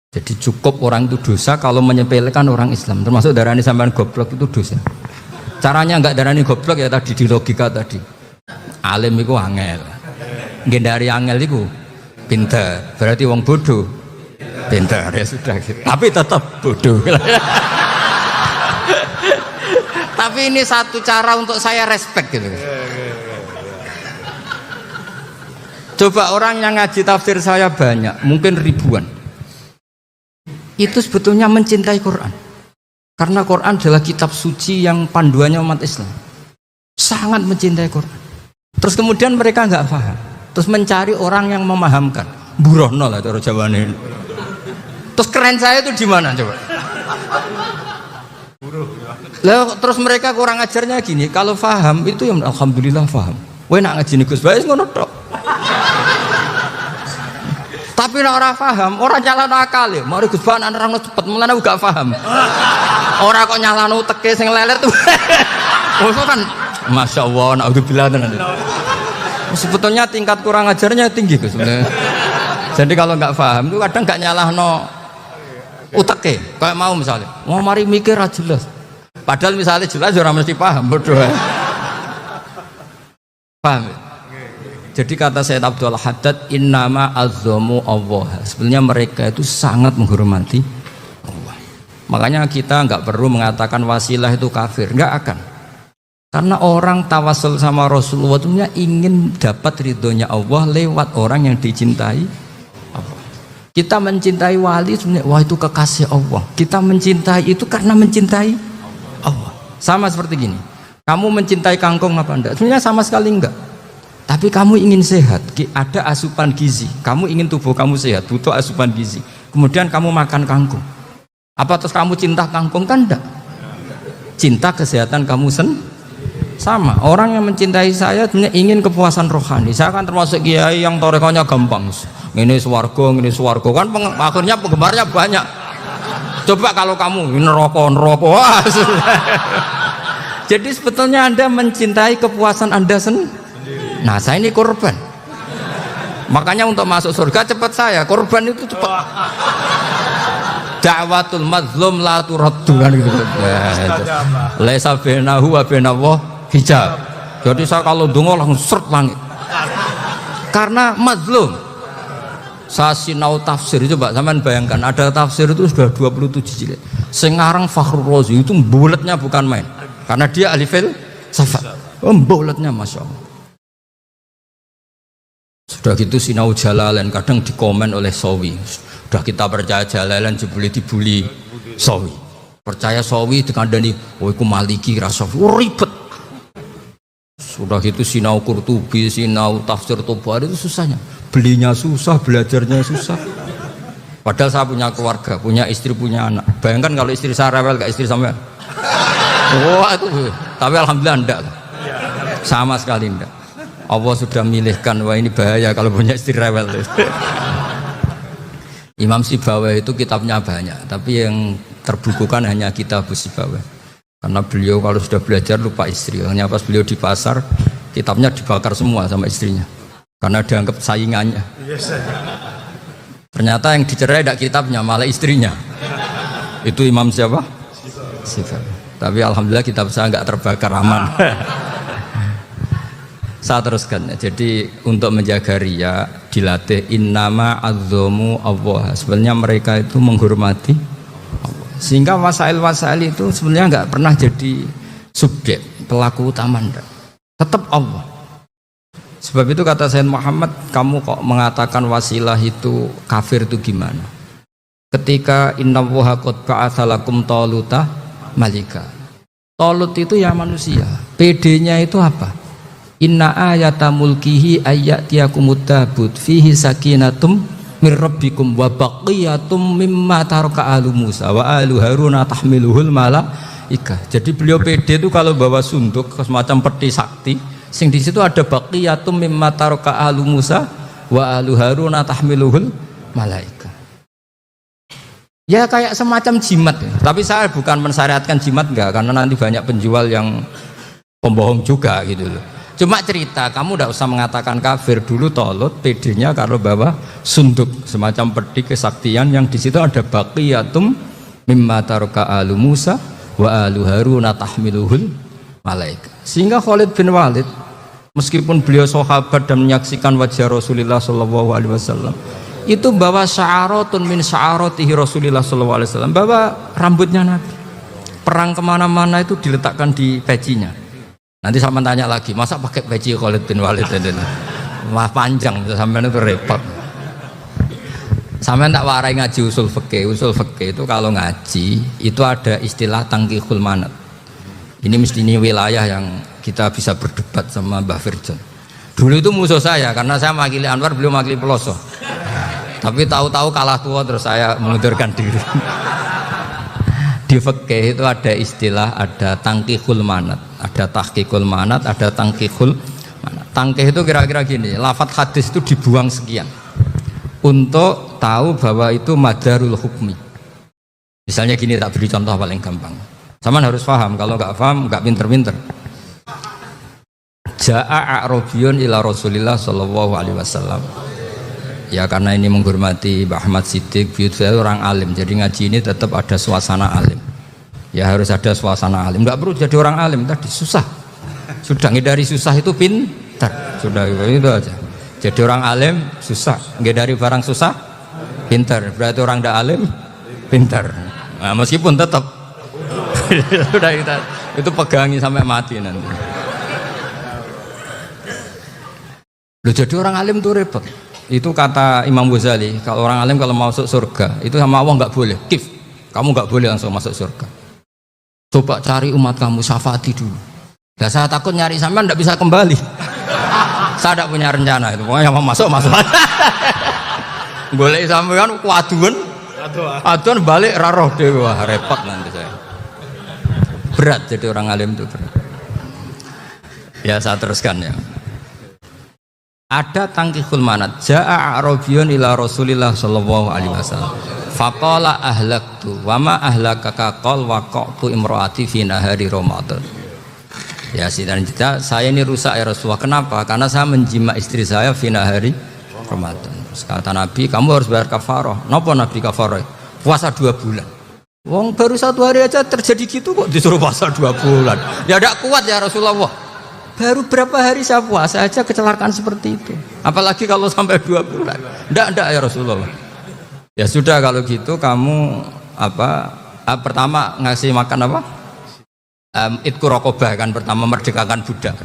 Jadi cukup orang itu dosa kalau menyepelekan orang Islam, termasuk darani sampean goblok itu dosa. Caranya enggak darani goblok ya tadi di logika tadi. Alim itu angel, ngendari angel itu pinter, berarti wong bodoh pinter ya sudah gitu. Tapi tetap bodoh. Tapi ini satu cara untuk saya respect gitu. Coba orang yang ngaji tafsir saya banyak, mungkin ribuan. Itu sebetulnya mencintai Quran. Karena Quran adalah kitab suci yang panduannya umat Islam. Sangat mencintai Quran. Terus kemudian mereka nggak paham. Terus mencari orang yang memahamkan. Burohno lah cara Jawane. Terus keren saya itu di mana coba? Lah terus mereka kurang ajarnya gini, kalau paham itu ya alhamdulillah paham. Kowe nak ngaji Gus Bae ngono tok. Tapi nek ora paham, ora nyalano akal ya. Mari Gus Bae nerangno cepet, mulane gak paham. Ora kok nyalano teke sing lelet tuh. Oh kan Masya Allah, naudzubillah tenan. Sebetulnya tingkat kurang ajarnya tinggi Gus sebenarnya. Jadi kalau nggak paham itu kadang nggak nyalahno uteke. Kayak mau misalnya, mau mari mikir aja jelas. Padahal misalnya jelas orang mesti paham, bodoh. Paham? Ya? Jadi kata Sayyid Abdul Haddad, innama azzamu Allah. Sebenarnya mereka itu sangat menghormati Allah. Makanya kita nggak perlu mengatakan wasilah itu kafir, nggak akan. Karena orang tawasul sama Rasulullah itu ingin dapat ridhonya Allah lewat orang yang dicintai Allah. Kita mencintai wali sebenarnya, wah itu kekasih Allah. Kita mencintai itu karena mencintai Allah. Sama seperti gini, kamu mencintai kangkung apa enggak? Sebenarnya sama sekali enggak. Tapi kamu ingin sehat, ada asupan gizi. Kamu ingin tubuh kamu sehat, butuh asupan gizi. Kemudian kamu makan kangkung. Apa terus kamu cinta kangkung? Kan enggak. Cinta kesehatan kamu sama. Orang yang mencintai saya sebenarnya ingin kepuasan rohani. Saya kan termasuk kiai yang torekonya gampang. Ini swarga kan akhirnya penggemarnya banyak. Coba kalau kamu neraka. Wah, jadi sebetulnya Anda mencintai kepuasan Anda sendiri. Nah saya ini korban. Makanya untuk masuk surga cepat saya. Korban itu cepat. Da'watul mazlum la turaddu kan gitu. Laisa bainahu wa bainallah hijab. Jadi saya kalau donga langsung seret langit. Karena mazlum. Saya sinau tafsir, coba sampean bayangkan ada tafsir itu sudah 27 jilid. Sengarang Fakhrul Razi itu bulatnya bukan main. Karena dia ahli filsafat. Bulatnya Masya Allah. Sudah gitu sinau Jalalain kadang dikomen oleh Sawi. Sudah kita percaya Jalalain jebule dibuli Sawi. Percaya Sawi dikandani, oh iku Maliki rasa ribet. Sudah gitu sinau Qurtubi, sinau tafsir Tabari itu susahnya. Belinya susah, belajarnya susah. Padahal saya punya keluarga, punya istri, punya anak. Bayangkan kalau istri saya rewel gak istri sampean. Wah itu, tapi alhamdulillah enggak. Sama sekali enggak. Allah sudah milihkan, wah ini bahaya kalau punya istri rewel. Imam Sibawai itu kitabnya banyak, tapi yang terbukukan hanya kitab Sibawai. Karena beliau kalau sudah belajar lupa istri. Hanya pas beliau di pasar, kitabnya dibakar semua sama istrinya. Karena dianggap saingannya. Ternyata yang dicerai tidak kitabnya, malah istrinya. Itu Imam siapa? Sibawai. Tapi alhamdulillah kitab saya nggak terbakar, aman. Saya teruskan. Jadi untuk menjaga riya dilatih innama azzamu Allah. Sebenarnya mereka itu menghormati Allah. Sehingga wasail-wasail itu sebenarnya nggak pernah jadi subjek pelaku utama, enggak. Tetap Allah. Sebab itu kata Sayyid Muhammad, kamu kok mengatakan wasilah itu kafir itu gimana? Ketika innallaha qad ba'atsa lakum taluta malika. Talut itu ya manusia. PD-nya itu apa? Inna ayata mulkihi ayyatiyakumud tabut fihi sakinatum mir rabbikum wa baqiyatum mimma taraka alu Musa wa alu Haruna tahmiluhul malaika. Jadi beliau PD itu kalau bawa sunduk semacam peti sakti, sing di situ ada baqiyatum mimma taraka alu Musa wa alu Haruna tahmiluhul malaika. Ya kayak semacam jimat ya. Tapi saya bukan mensyariatkan jimat enggak, karena nanti banyak penjual yang pembohong juga gitu loh. Cuma cerita, kamu tidak usah mengatakan kafir. Dulu Tolut PD-nya kalau bawa sunduk semacam peti kesaktian yang di situ ada baqiyatum mimma taraka alu Musa wa alu Harun tahmiluhul malaika. Sehingga Khalid bin Walid meskipun beliau sahabat dan menyaksikan wajah Rasulullah sallallahu alaihi wasallam, itu bawa sya'aratun min sya'aratihi Rasulullah sallallahu alaihi wasallam, bawa rambutnya Nabi. Perang kemana-mana itu diletakkan di pecinya. Nanti sama tanya lagi, masa pakai peci Khalid bin Walid ini? Wah panjang, sampai itu repot. Sampai tak warai ngaji usul fikih. Usul fikih itu kalau ngaji itu ada istilah tangkihul manat. Ini mestinya wilayah yang kita bisa berdebat sama Mbah Firjon. Dulu itu musuh saya karena saya mewakili Anwar, beliau mewakili Peloso. Tapi tahu-tahu kalah tua terus saya mengundurkan diri. Di fikih itu ada istilah, ada tangkihul manat, ada tahqiqul manat, ada tangkihul manat. Tangkih itu kira-kira gini, lafadz hadis itu dibuang sekian untuk tahu bahwa itu madarul hukmi. Misalnya gini, tak beri contoh paling gampang. Sama harus paham, kalau nggak paham nggak pinter-pinter. Ja'a a'rabiyun ila Rasulillah sallallahu alaihi wasallam. Ya karena ini menghormati Mbah Ahmad Siddiq, beliau orang alim, jadi ngaji ini tetap ada suasana alim. Ya harus ada suasana alim, nggak perlu jadi orang alim tadi, susah. Sudah ngedari susah itu pintar, sudah itu aja. Jadi orang alim susah, ngedari barang susah pintar, berarti orang tidak alim pintar. Nah, meskipun tetap sudah itu pegangi sampai mati nanti. Loh, jadi orang alim tuh repot. Itu kata Imam Ghazali, kalau orang alim kalau mau masuk surga itu sama Allah nggak boleh, kif, kamu nggak boleh langsung masuk surga. Coba cari umat kamu, syafaati dulu. Nah, saya takut nyari sampean nggak bisa kembali. Saya tidak punya rencana itu, pokoknya mau masuk. Boleh sampean aduan balik raroh deh, wah repot nanti saya. Berat jadi orang alim itu berat. Ya saya teruskan ya. Ada tangkihul manat. Ja'a a'rabiyun ila Rasulillah sallallahu alaihi wasallam. Faqala ahlaktu wa ma ahlakaka qal waqa'tu imraati fi nahari Ramadan. Ya sidang kita, saya ini rusak ya Rasulullah. Kenapa? Karena saya menjima istri saya fi nahari Ramadan. Terus kata Nabi, kamu harus bayar kafarah. Napa Nabi kafarah? Puasa 2 bulan. Wong baru 1 hari aja terjadi gitu kok disuruh puasa 2 bulan. Ya tidak kuat ya Rasulullah. Baru berapa hari saya puasa aja kecelakaan seperti itu, apalagi kalau sampai 2 bulan. Enggak ya Rasulullah. Ya sudah kalau gitu kamu pertama ngasih makan apa? Itku rokobah kan, pertama merdekakan budak.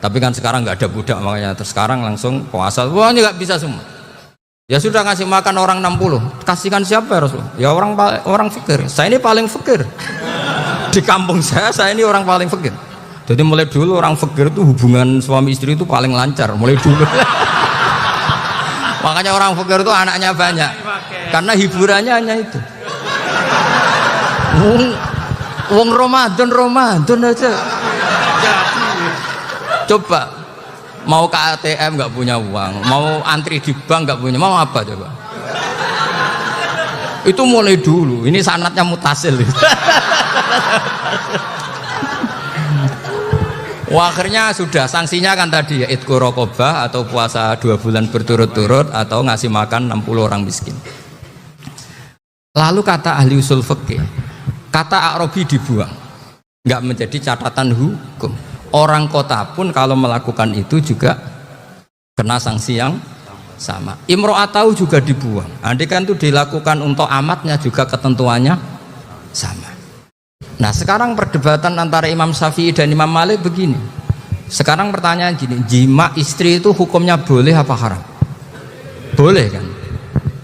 Tapi kan sekarang nggak ada budak, makanya terus sekarang langsung puasa. Wah ini nggak bisa semua. Ya sudah ngasih makan orang 60. Kasihkan siapa ya Rasulullah? Ya orang fakir. Saya ini paling fakir. Di kampung saya ini orang paling fakir. Jadi mulai dulu orang fakir itu hubungan suami istri itu paling lancar, mulai dulu. Makanya orang fakir itu anaknya banyak, karena hiburannya hanya itu. Wong Ramadan aja. Coba mau ke ATM nggak punya uang, mau antri di bank nggak punya, mau apa coba? Itu mulai dulu. Ini sanatnya mutasil. Wah, akhirnya sudah sanksinya kan tadi ya, itqu raqabah atau puasa 2 bulan berturut-turut atau ngasih makan 60 orang miskin. Lalu kata ahli usul fikih, kata a'rabi dibuang, nggak menjadi catatan hukum. Orang kota pun kalau melakukan itu juga kena sanksi yang sama. Imro'atau juga dibuang. Andai kan itu dilakukan untuk amatnya juga ketentuannya sama. Nah sekarang perdebatan antara Imam Syafi'i dan Imam Malik begini. Sekarang pertanyaan gini, jima istri itu hukumnya boleh apa haram? Boleh kan?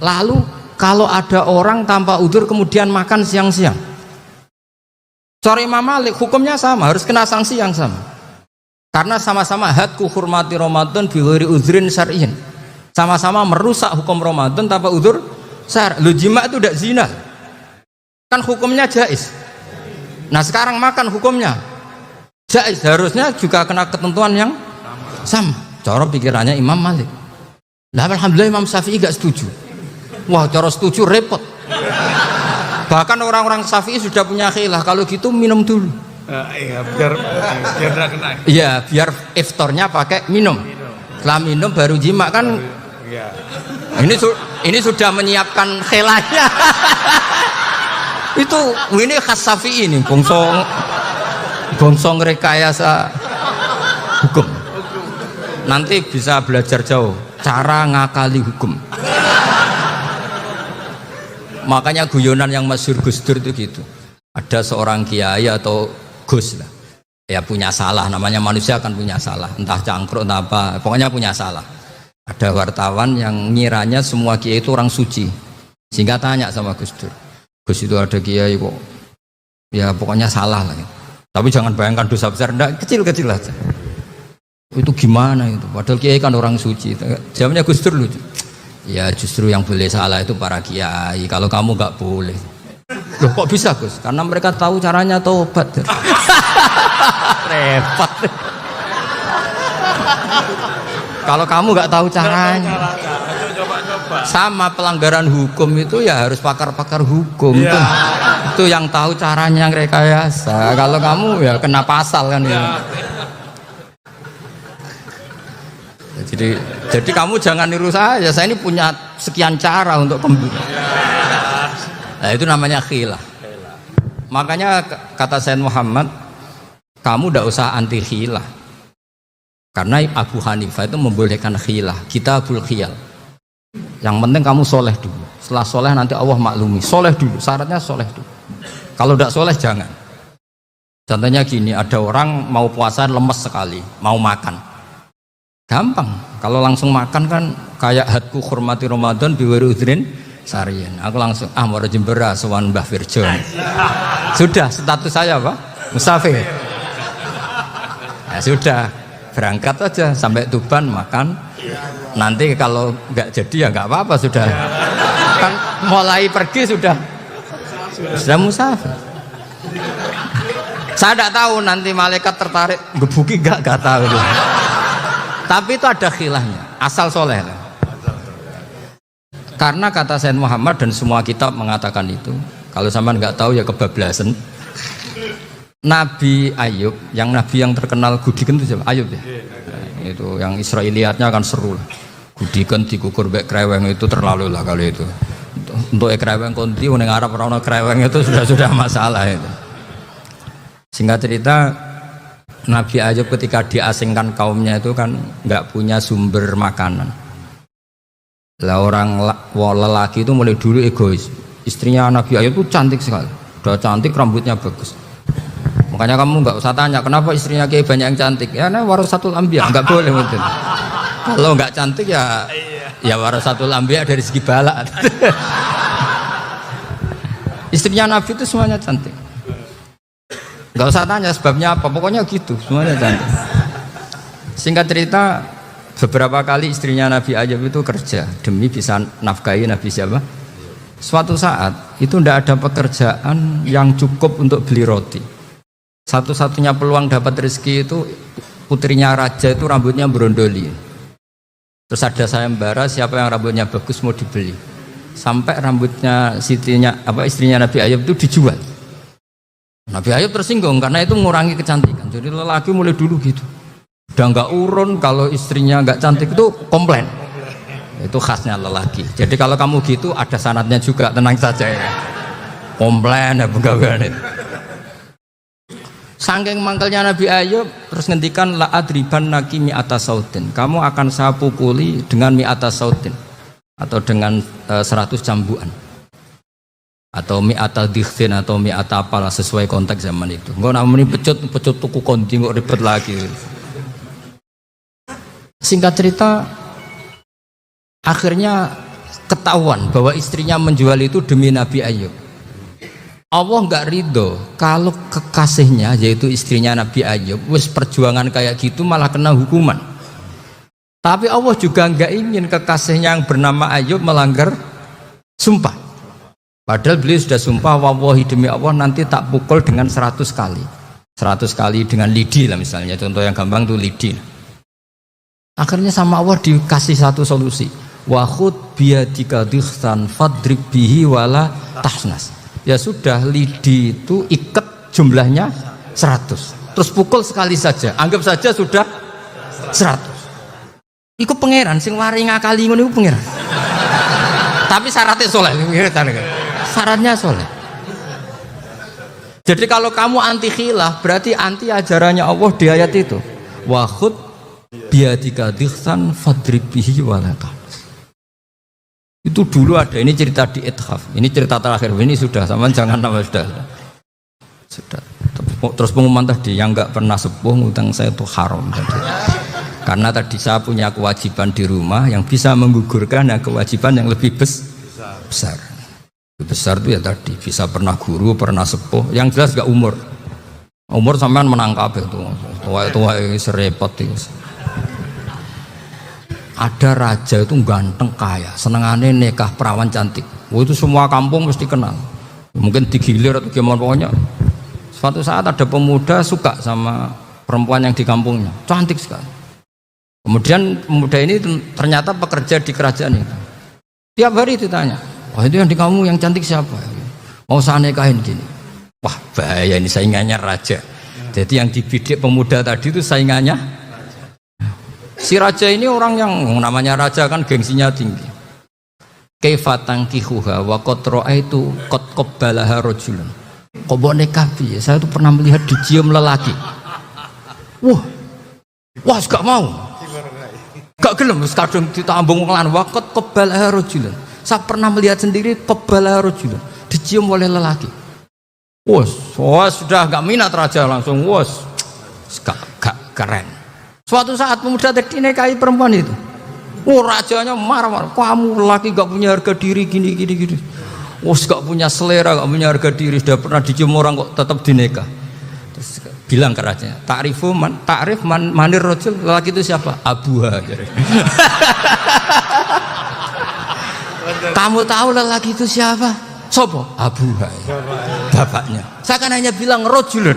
Lalu kalau ada orang tanpa udzur kemudian makan siang-siang, cara Imam Malik hukumnya sama, harus kena sanksi yang sama. Karena sama-sama hadku hurmati Ramadan bi ghairi udzrin syar'iyyin. Sama-sama merusak hukum Ramadan tanpa udzur syar'. Lu jima itu tidak zina. Kan hukumnya jaiz. Nah sekarang makan hukumnya jaiz, harusnya juga kena ketentuan yang sama. Cara pikirannya Imam Malik. Nah alhamdulillah Imam Syafi'i gak setuju. Wah cara setuju repot. Bahkan orang-orang Syafi'i sudah punya khilaf, kalau gitu minum dulu. Iya, biar tidak kena. Iya, biar iftarnya pakai minum. Setelah minum baru jima kan. Iya. Ini sudah menyiapkan khilanya. Ini khas Syafi'i ini, bongsong rekayasa hukum. Nanti bisa belajar jauh cara ngakali hukum. Makanya guyonan yang masyhur Gus Dur itu gitu. Ada seorang kiai atau Gus lah, ya punya salah, namanya manusia akan punya salah, entah cangkruk entah apa, pokoknya punya salah. Ada wartawan yang ngiranya semua kiai itu orang suci, sehingga tanya sama Gus Dur, Gus itu ada kiai kok, ya pokoknya salah lah. Tapi jangan bayangkan dosa besar, enggak, kecil-kecil aja. Itu gimana itu? Padahal kiai kan orang suci. Jawabnya Gus Dur lucu. Ya justru yang boleh salah itu para kiai. Kalau kamu nggak boleh. Loh kok bisa Gus? Karena mereka tahu caranya taubat. Repot. Kalau kamu nggak tahu caranya. Sama pelanggaran hukum itu ya harus pakar-pakar hukum. Ya. Itu yang tahu caranya yang rekayasa. Kalau kamu ya kena pasal kan ya. Jadi kamu jangan niru saya ini punya sekian cara untuk nah, itu namanya khilah. Makanya kata Sayyid Muhammad, kamu tidak usah anti khilah, karena Abu Hanifah itu membolehkan khilah, kitabul khiyal. Yang penting kamu soleh dulu, setelah soleh nanti Allah maklumi. Soleh dulu, syaratnya soleh dulu. Kalau tidak soleh jangan. Contohnya gini, ada orang mau puasa lemes sekali, mau makan gampang, kalau langsung makan kan kayak hatku hormati Ramadan biwari udrin sarian. Aku langsung mau jembera sowan Mbah Firjon. Sudah status saya apa? Musafir. Ya sudah, berangkat aja sampai Tuban makan. Nanti kalau nggak jadi ya nggak apa-apa sudah. Kan mulai pergi sudah musafir. Saya tidak tahu nanti malaikat tertarik gebuki nggak tahu. Tapi itu ada khilahnya, asal soleh. Karena kata Sayyid Muhammad dan semua kitab mengatakan itu. Kalau sama nggak tahu ya kebablasan. Nabi Ayub, yang nabi yang terkenal Gudiken itu siapa? Ayub ya. Nah, itu yang Israiliyatnya akan seru lah. Gudiken dikukur bek kreweng itu terlalu lah kalau itu. Untuk kreweng konti, uning Arab orang kreweng itu sudah masalah itu. Singkat cerita, Nabi Ayub ketika diasingkan kaumnya itu kan nggak punya sumber makanan. Lah orang lelaki itu mulai dulu egois. Istrinya Nabi Ayub itu cantik sekali, udah cantik, rambutnya bagus. Makanya kamu nggak usah tanya kenapa istrinya kayak banyak yang cantik. Ya nah warasatul anbiya, nggak boleh mungkin. Kalau nggak cantik ya warasatul anbiya dari segi balak. Istrinya Nabi itu semuanya cantik. Gak usah tanya sebabnya apa, pokoknya gitu, semuanya cantik. Singkat cerita, beberapa kali istrinya Nabi Ayub itu kerja demi bisa nafkahi Nabi siapa? Suatu saat itu tidak ada pekerjaan yang cukup untuk beli roti. Satu-satunya peluang dapat rezeki itu putrinya raja itu rambutnya berondoli. Terus ada sayembara siapa yang rambutnya bagus mau dibeli. Sampai rambutnya istrinya Nabi Ayub itu dijual. Nabi Ayub tersinggung karena itu mengurangi kecantikan. Jadi lelaki mulai dulu gitu. Udah nggak urun kalau istrinya nggak cantik itu komplain. Itu khasnya lelaki. Jadi kalau kamu gitu ada sanadnya juga, tenang saja ya. Komplain ya pegawai itu. Saking mangkelnya Nabi Ayub terus ngendikan la adriban naki mi'ata sautin. Kamu akan saya pukuli dengan mi'ata sautin atau dengan 100 cambuan. Atau mi'ata dikhtin atau mi'ata apalah sesuai konteks zaman itu. Enggak namanya pecut tuku konti kok ribet lagi. Singkat cerita akhirnya ketahuan bahwa istrinya menjual itu demi Nabi Ayub. Allah enggak ridho kalau kekasihnya yaitu istrinya Nabi Ayub wis perjuangan kayak gitu malah kena hukuman. Tapi Allah juga enggak ingin kekasihnya yang bernama Ayub melanggar sumpah. Padahal beliau sudah sumpah wallahi demi Allah nanti tak pukul dengan 100 kali. 100 kali dengan lidi lah misalnya, contoh yang gampang tuh lidi. Akhirnya sama Allah dikasih satu solusi. Wa khud biyadika dikhtan fadrib bihi wala tahnas. Ya sudah, lidi itu ikat jumlahnya 100. Terus pukul sekali saja, anggap saja sudah 100. Iku pangeran sing wari ngakali ngono iku pangeran. Tapi syaratnya soleh, syaratnya soleh. Jadi kalau kamu anti khilaf berarti anti ajarannya Allah di ayat itu. Wa khud biadika dikhsan fadrib bihi walata. Itu dulu ada, ini cerita di Ithaf. Ini cerita terakhir, ini sudah sama jangan nama sudah. Terus pengumuman tadi yang nggak pernah sepuh ngutang saya itu haram tadi. Karena tadi saya punya kewajiban di rumah yang bisa menggugurkan kewajiban yang lebih besar. Lebih besar itu ya tadi bisa pernah guru, pernah sepuh. Yang jelas gak umur. Umur sampean menangkap itu. Tua serepot itu. Ada raja itu ganteng kaya, senengannya nikah perawan cantik. Itu semua kampung mesti kenal. Mungkin digilir atau gimana pokoknya. Suatu saat ada pemuda suka sama perempuan yang di kampungnya, cantik sekali. Kemudian pemuda ini ternyata pekerja di kerajaan itu. Tiap hari ditanya, wah itu yang di kamu yang cantik siapa? Mau saya nikahin gini. Wah bahaya ini saingannya raja. Jadi yang dibidik pemuda tadi itu saingannya. Si raja ini orang yang namanya raja kan gengsinya tinggi. Kaifatang kihuha wa qad ra'aitu qad qabbalaha rajulun. Kok mbok nikah piye? Saya tuh pernah melihat dicium lelaki. Wah, gak mau. Gak gelem wis kadung ditambung lan waqt qabbalaha rajulun. Saya pernah melihat sendiri qabbalaha rajulun, dicium oleh lelaki. Sudah gak minat raja langsung gak keren. Suatu saat pemuda tadi nikahi perempuan itu. Rajanya marah-marah. Kamu lelaki gak punya harga diri gini. Gak punya selera, gak punya harga diri. Sudah pernah dicium orang kok tetap dinikah. Terus bilang ke rajanya, takrif manir rajul, lelaki itu siapa? Abuha. Kamu tahu lelaki itu siapa? Sopo? Abuha. Bapaknya. Saya kan hanya bilang rajulun.